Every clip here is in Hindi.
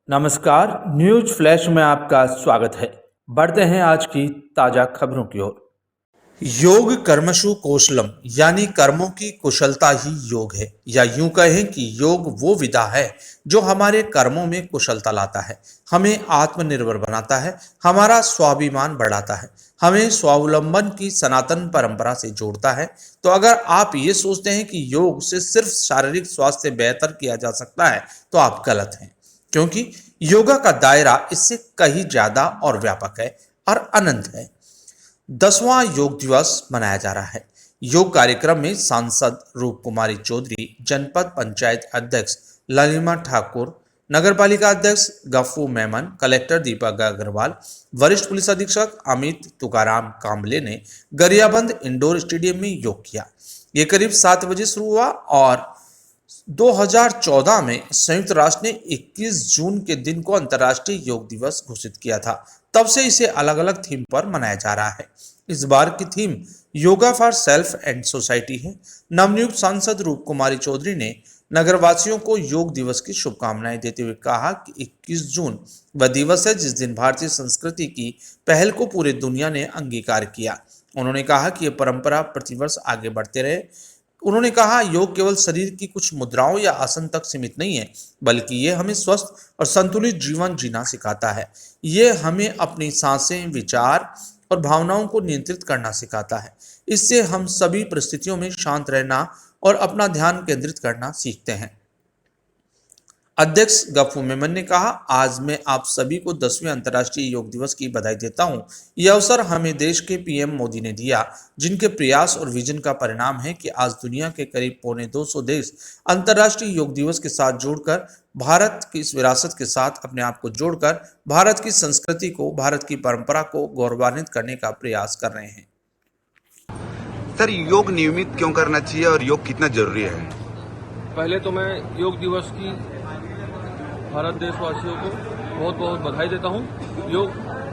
नमस्कार, न्यूज फ्लैश में आपका स्वागत है। बढ़ते हैं आज की ताजा खबरों की ओर। योग कर्मसु कौशलम यानी कर्मों की कुशलता ही योग है, या यूं कहें कि योग वो विधा है जो हमारे कर्मों में कुशलता लाता है, हमें आत्मनिर्भर बनाता है, हमारा स्वाभिमान बढ़ाता है, हमें स्वावलंबन की सनातन परंपरा से जोड़ता है। तो अगर आप ये सोचते हैं कि योग से सिर्फ शारीरिक स्वास्थ्य बेहतर किया जा सकता है तो आप गलत हैं, क्योंकि योगा का दायरा इससे कहीं ज्यादा और व्यापक है और अनंत है। 10वां योग दिवस मनाया जा रहा है। योग कार्यक्रम में सांसद रूप कुमारी चौधरी, जनपद पंचायत अध्यक्ष ललिमा ठाकुर, नगरपालिका अध्यक्ष गफ्फू मेमन, कलेक्टर दीपक अग्रवाल, वरिष्ठ पुलिस अधीक्षक अमित तुकाराम कांबले ने गरियाबंद इंडोर स्टेडियम में योग किया। ये करीब 7 बजे शुरू हुआ और 2014 में संयुक्त राष्ट्र ने 21 जून के दिन को अंतर्राष्ट्रीय योग दिवस घोषित किया था। तब से इसे अलग अलग थीम पर मनाया जा रहा है। इस बार की theme yoga for self and society है। नवनियुक्त सांसद रूप कुमारी चौधरी ने नगरवासियों को योग दिवस की शुभकामनाएं देते हुए कहा कि 21 जून वह दिवस है जिस दिन भारतीय संस्कृति की पहल को पूरी दुनिया ने अंगीकार किया। उन्होंने कहा कि यह परंपरा प्रतिवर्ष आगे बढ़ते रहे। उन्होंने कहा, योग केवल शरीर की कुछ मुद्राओं या आसन तक सीमित नहीं है, बल्कि ये हमें स्वस्थ और संतुलित जीवन जीना सिखाता है। ये हमें अपनी सांसें, विचार और भावनाओं को नियंत्रित करना सिखाता है। इससे हम सभी परिस्थितियों में शांत रहना और अपना ध्यान केंद्रित करना सीखते हैं। अध्यक्ष गफ्फू मेमन ने कहा, आज मैं आप सभी को 10वें अंतर्राष्ट्रीय योग दिवस की बधाई देता हूं। यह अवसर हमें देश के पीएम मोदी ने दिया, जिनके प्रयास और विजन का परिणाम है कि आज दुनिया के करीब 250 देश अंतर्राष्ट्रीय योग दिवस के साथ जुड़कर भारत की इस विरासत के साथ अपने आप को जोड़कर भारत की संस्कृति को, भारत की परंपरा को गौरवान्वित करने का प्रयास कर रहे हैं। सर, योग नियमित क्यों करना चाहिए और योग कितना जरूरी है? पहले तो मैं योग दिवस की भारत देशवासियों को बहुत बहुत बधाई देता हूं। योग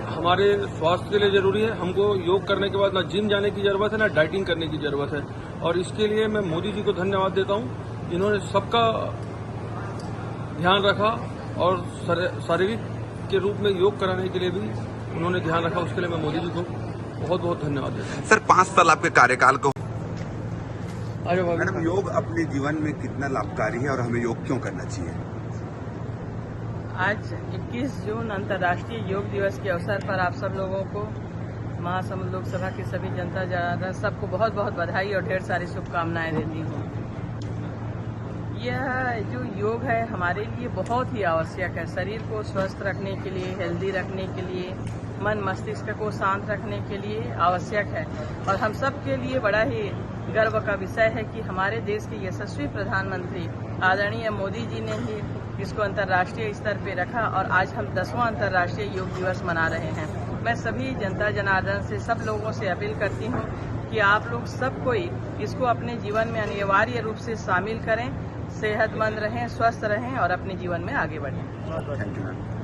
हमारे स्वास्थ्य के लिए जरूरी है। हमको योग करने के बाद ना जिम जाने की जरूरत है, ना डाइटिंग करने की जरूरत है। और इसके लिए मैं मोदी जी को धन्यवाद देता हूं। इन्होंने सबका ध्यान रखा और शारीरिक के रूप में योग कराने के लिए भी उन्होंने ध्यान रखा। उसके लिए मैं मोदी जी को बहुत बहुत धन्यवाद देता हूँ। सर, 5 साल आपके कार्यकाल को मैडम, योग अपने जीवन में कितना लाभकारी है और हमें योग क्यों करना चाहिए? आज 21 जून अंतर्राष्ट्रीय योग दिवस के अवसर पर आप सब लोगों को, महासमुंद लोकसभा की सभी जनता जनार्दन सबको बहुत बहुत बधाई और ढेर सारी शुभकामनाएं देती हूँ। यह जो योग है हमारे लिए बहुत ही आवश्यक है। शरीर को स्वस्थ रखने के लिए, हेल्दी रखने के लिए, मन मस्तिष्क को शांत रखने के लिए आवश्यक है। और हम सब के लिए बड़ा ही गर्व का विषय है कि हमारे देश के यशस्वी प्रधानमंत्री आदरणीय मोदी जी ने ही इसको अंतर्राष्ट्रीय स्तर पे रखा और आज हम 10वां अंतर्राष्ट्रीय योग दिवस मना रहे हैं। मैं सभी जनता जनार्दन से, सब लोगों से अपील करती हूँ कि आप लोग सब कोई इसको अपने जीवन में अनिवार्य रूप से शामिल करें, सेहतमंद रहें, स्वस्थ रहें और अपने जीवन में आगे बढ़ें। Thank you ma'am.